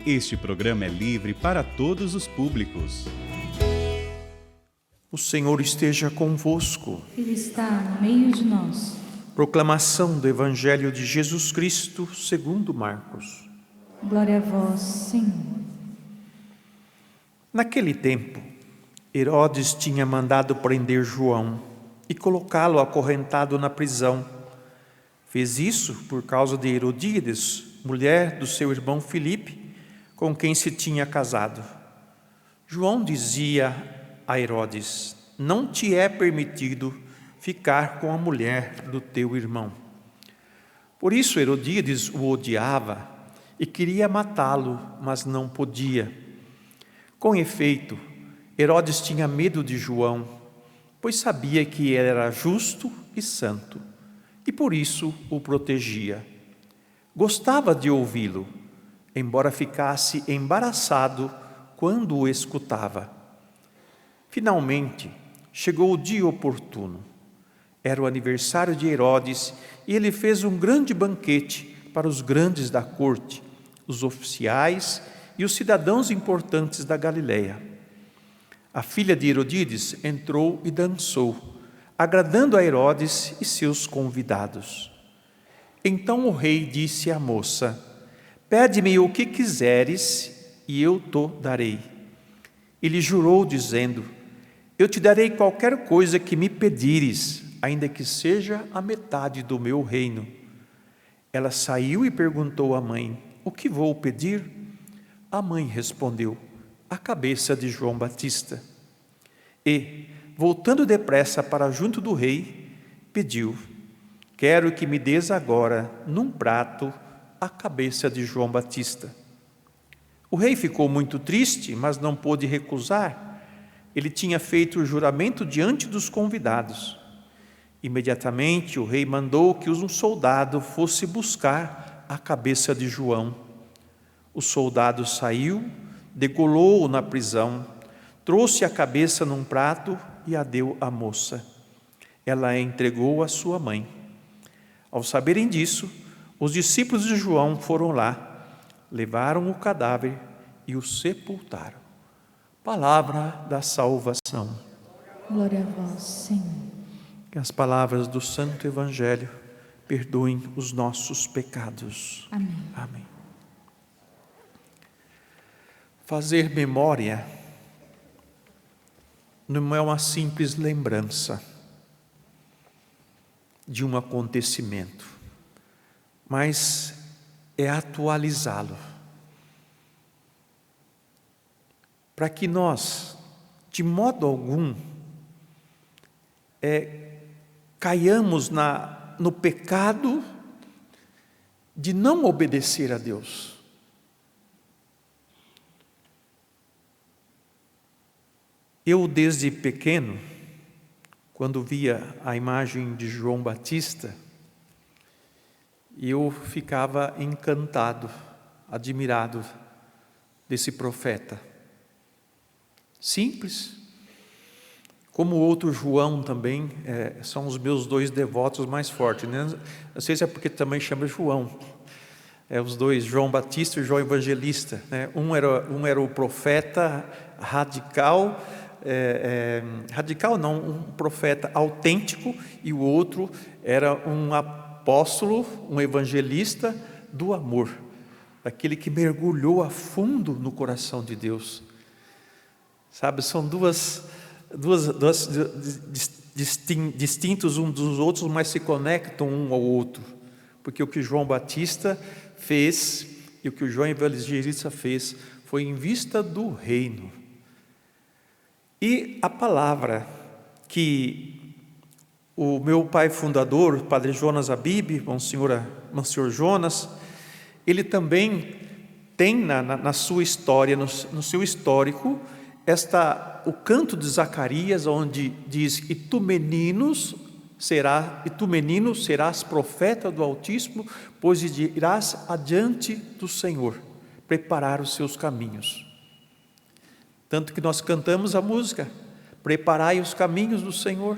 Este programa é livre para todos os públicos. O Senhor esteja convosco. Ele está no meio de nós. Proclamação do Evangelho de Jesus Cristo segundo Marcos. Glória a vós, Senhor. Naquele tempo, Herodes tinha mandado prender João e colocá-lo acorrentado na prisão. Fez isso por causa de Herodíades, mulher do seu irmão Filipe, com quem se tinha casado. João dizia a Herodes: não te é permitido ficar com a mulher do teu irmão. Por isso Herodíades o odiava e queria matá-lo, mas não podia. Com efeito, Herodes tinha medo de João, pois sabia que ele era justo e santo, e por isso o protegia. Gostava de ouvi-lo, embora ficasse embaraçado quando o escutava. Finalmente, chegou o dia oportuno. Era o aniversário de Herodes e ele fez um grande banquete para os grandes da corte, os oficiais e os cidadãos importantes da Galileia. A filha de Herodíades entrou e dançou, agradando a Herodes e seus convidados. Então o rei disse à moça: pede-me o que quiseres e eu te darei. Ele jurou dizendo: eu te darei qualquer coisa que me pedires, ainda que seja a metade do meu reino. Ela saiu e perguntou à mãe: o que vou pedir? A mãe respondeu: a cabeça de João Batista. E, voltando depressa para junto do rei, pediu: quero que me des agora, num prato, a cabeça de João Batista. O rei ficou muito triste, mas não pôde recusar. Ele tinha feito o juramento diante dos convidados. Imediatamente o rei mandou que um soldado fosse buscar a cabeça de João. O soldado saiu, degolou-o na prisão, trouxe a cabeça num prato e a deu à moça. Ela a entregou à sua mãe. Ao saberem disso, os discípulos de João foram lá, levaram o cadáver e o sepultaram. Palavra da salvação. Glória a vós, Senhor. Que as palavras do Santo Evangelho perdoem os nossos pecados. Amém. Amém. Fazer memória não é uma simples lembrança de um acontecimento, mas é atualizá-lo, para que nós, de modo algum, caiamos no pecado de não obedecer a Deus. Eu, desde pequeno, quando via a imagem de João Batista, eu ficava encantado, admirado desse profeta. Simples, como o outro João também, são os meus dois devotos mais fortes, né? Não sei se é porque também chama João, os dois, João Batista e João Evangelista, né? Um era o profeta radical, um profeta autêntico, e o outro era um apóstolo, um evangelista do amor, aquele que mergulhou a fundo no coração de Deus. Sabe, são duas distintos uns dos outros, mas se conectam um ao outro, porque o que João Batista fez e o que o João Evangelista fez foi em vista do reino. E a palavra que o meu pai fundador, Padre Jonas Abib, Monsenhor Jonas, ele também tem na sua história, no seu histórico, o canto de Zacarias, onde diz: e tu menino serás profeta do Altíssimo, pois irás adiante do Senhor, preparar os seus caminhos. Tanto que nós cantamos a música: preparai os caminhos do Senhor.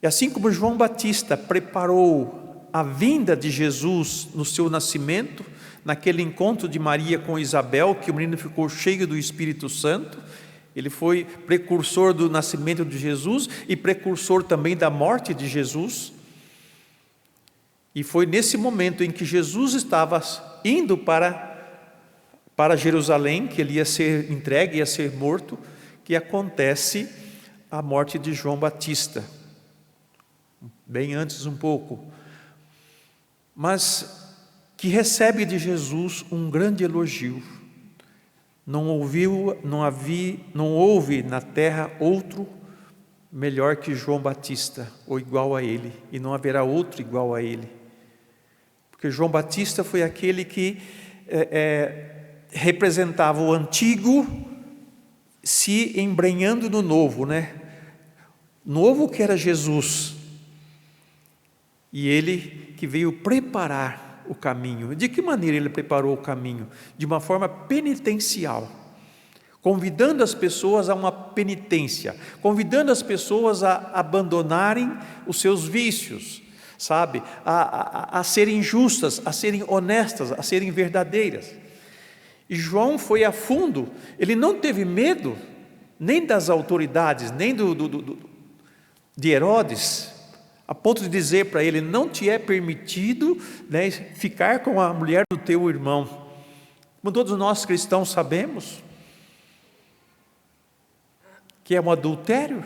E assim como João Batista preparou a vinda de Jesus no seu nascimento, naquele encontro de Maria com Isabel, que o menino ficou cheio do Espírito Santo. Ele foi precursor do nascimento de Jesus e precursor também da morte de Jesus. E foi nesse momento em que Jesus estava indo para Jerusalém, que ele ia ser entregue, ia ser morto, que acontece a morte de João Batista. Bem antes um pouco. Mas que recebe de Jesus um grande elogio. Não houve na terra outro melhor que João Batista, ou igual a ele, e não haverá outro igual a ele. Porque João Batista foi aquele que representava o antigo se embrenhando no novo, né? Novo que era Jesus, e ele que veio preparar o caminho. De que maneira ele preparou o caminho? De uma forma penitencial, convidando as pessoas a uma penitência, convidando as pessoas a abandonarem os seus vícios, sabe? A serem justas, a serem honestas, a serem verdadeiras. E João foi a fundo, ele não teve medo nem das autoridades, nem de Herodes, a ponto de dizer para ele: não te é permitido, né, ficar com a mulher do teu irmão. Como todos nós cristãos sabemos, que é um adultério.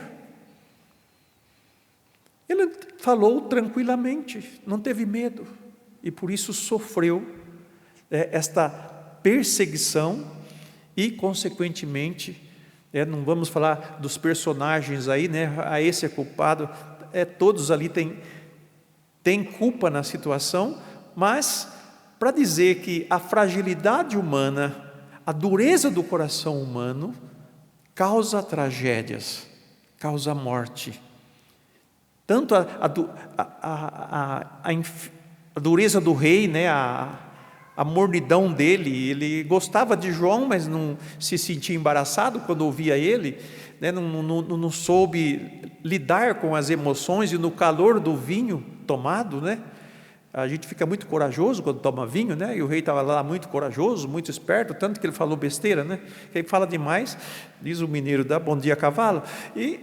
Ele falou tranquilamente, não teve medo, e por isso sofreu esta perseguição e, consequentemente, não vamos falar dos personagens aí, né? Esse é culpado, todos ali têm culpa na situação, mas para dizer que a fragilidade humana, a dureza do coração humano, causa tragédias, causa morte. Tanto a dureza do rei, né? A mornidão dele, ele gostava de João, mas não se sentia embaraçado quando ouvia ele, né? Não soube lidar com as emoções, e no calor do vinho tomado, né? A gente fica muito corajoso quando toma vinho, né? E o rei estava lá muito corajoso, muito esperto, tanto que ele falou besteira, né? Que ele fala demais, diz o mineiro, dá bom dia a cavalo, e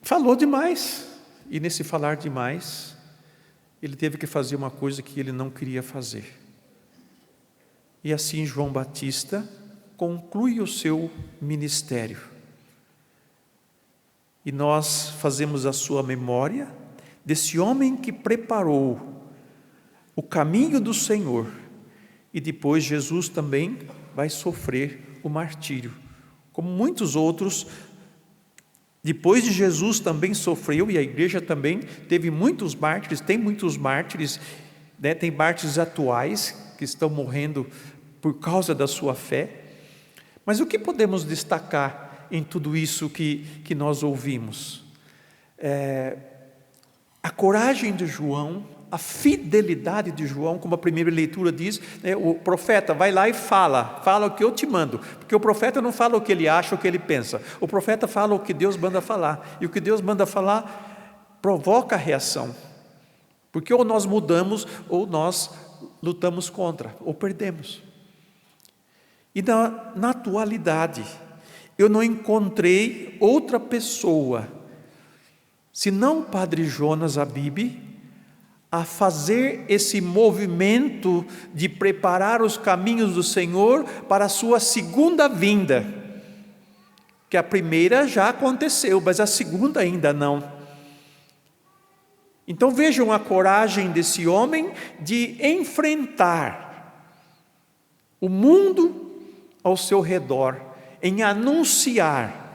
falou demais, e nesse falar demais, ele teve que fazer uma coisa que ele não queria fazer. E assim João Batista conclui o seu ministério. E nós fazemos a sua memória desse homem que preparou o caminho do Senhor. E depois Jesus também vai sofrer o martírio. Como muitos outros, depois de Jesus também sofreu, e a igreja também teve muitos mártires, tem muitos mártires, né? Tem mártires atuais que estão morrendo por causa da sua fé. Mas o que podemos destacar em tudo isso que nós ouvimos? A coragem de João, a fidelidade de João, como a primeira leitura diz, né? O profeta vai lá e fala o que eu te mando, porque o profeta não fala o que ele acha, o que ele pensa, o profeta fala o que Deus manda falar, e o que Deus manda falar provoca reação, porque ou nós mudamos, ou nós lutamos contra, ou perdemos. E na atualidade, eu não encontrei outra pessoa, senão o Padre Jonas Abib, a fazer esse movimento de preparar os caminhos do Senhor para a sua segunda vinda, que a primeira já aconteceu, mas a segunda ainda não. Então vejam a coragem desse homem de enfrentar o mundo ao seu redor, em anunciar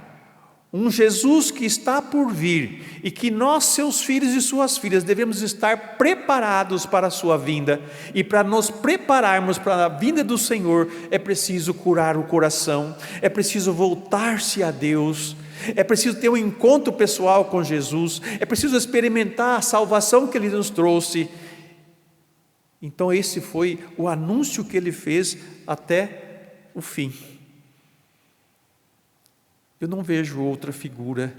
um Jesus que está por vir, e que nós, seus filhos e suas filhas, devemos estar preparados para a sua vinda. E para nos prepararmos para a vinda do Senhor, é preciso curar o coração, é preciso voltar-se a Deus, é preciso ter um encontro pessoal com Jesus, é preciso experimentar a salvação que Ele nos trouxe. Então esse foi o anúncio que Ele fez até o fim. Eu não vejo outra figura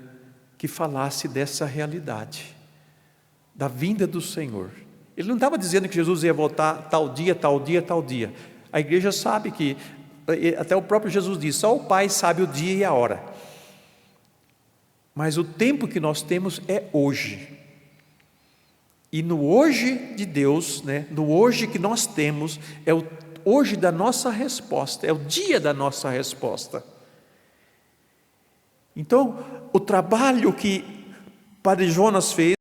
que falasse dessa realidade, da vinda do Senhor, Ele não estava dizendo que Jesus ia voltar tal dia, tal dia, tal dia. A igreja sabe que, até o próprio Jesus diz, só o Pai sabe o dia e a hora. Mas o tempo que nós temos é hoje. E no hoje de Deus, né, no hoje que nós temos, é o hoje da nossa resposta, é o dia da nossa resposta. Então, o trabalho que Padre Jonas fez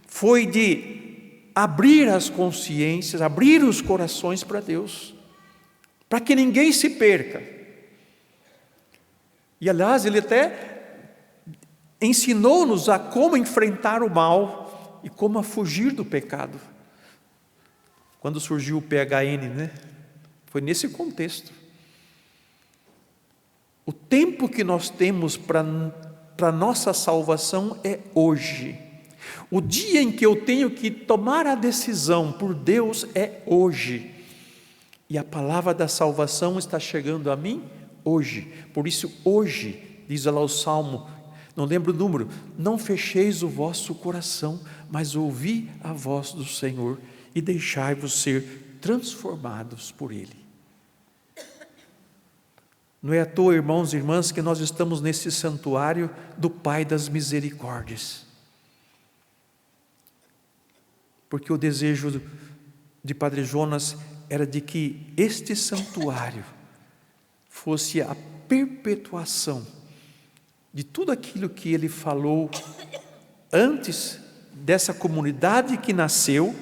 foi de abrir as consciências, abrir os corações para Deus, para que ninguém se perca. E aliás, ele até ensinou-nos a como enfrentar o mal e como a fugir do pecado. Quando surgiu o PHN, né? Foi nesse contexto. O tempo que nós temos para nossa salvação é hoje. O dia em que eu tenho que tomar a decisão por Deus é hoje. E a palavra da salvação está chegando a mim hoje. Por isso, hoje, diz lá o Salmo, não lembro o número, não fecheis o vosso coração, mas ouvi a voz do Senhor e deixai-vos ser transformados por Ele. Não é à toa, irmãos e irmãs, que nós estamos nesse santuário do Pai das Misericórdias. Porque o desejo de Padre Jonas era de que este santuário fosse a perpetuação de tudo aquilo que ele falou antes dessa comunidade que nasceu,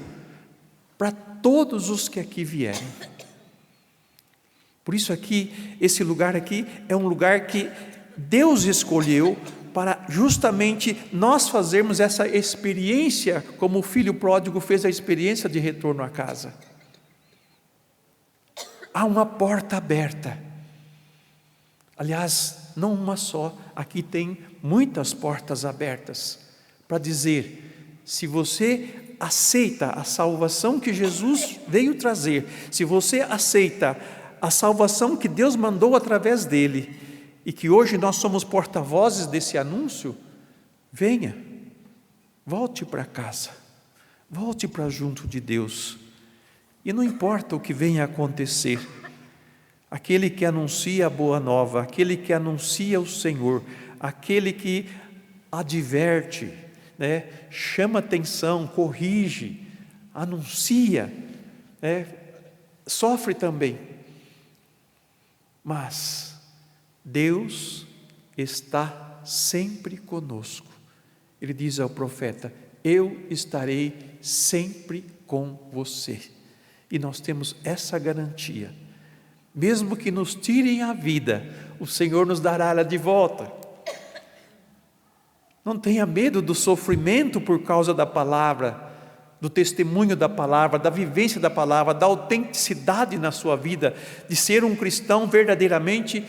para todos os que aqui vierem. Por isso aqui, esse lugar aqui é um lugar que Deus escolheu para justamente nós fazermos essa experiência, como o filho pródigo fez a experiência de retorno à casa. Há uma porta aberta. Aliás, não uma só, aqui tem muitas portas abertas para dizer, se você aceita a salvação que Jesus veio trazer, se você aceita a salvação que Deus mandou através dele, e que hoje nós somos porta-vozes desse anúncio, venha, volte para casa, volte para junto de Deus, e não importa o que venha a acontecer, aquele que anuncia a boa nova, aquele que anuncia o Senhor, aquele que adverte, né, chama atenção, corrige, anuncia, né, sofre também, mas Deus está sempre conosco. Ele diz ao profeta, eu estarei sempre com você. E nós temos essa garantia. Mesmo que nos tirem a vida, o Senhor nos dará ela de volta. Não tenha medo do sofrimento por causa da palavra, do testemunho da palavra, da vivência da palavra, da autenticidade na sua vida, de ser um cristão verdadeiramente,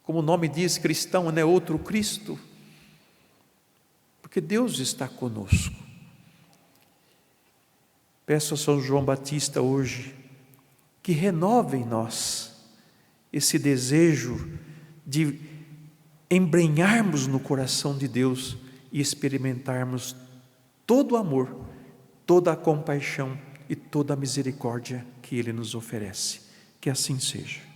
como o nome diz, cristão, não é outro Cristo, porque Deus está conosco. Peço a São João Batista hoje, que renove em nós esse desejo de embrenharmos no coração de Deus e experimentarmos todo o amor, toda a compaixão e toda a misericórdia que Ele nos oferece. Que assim seja.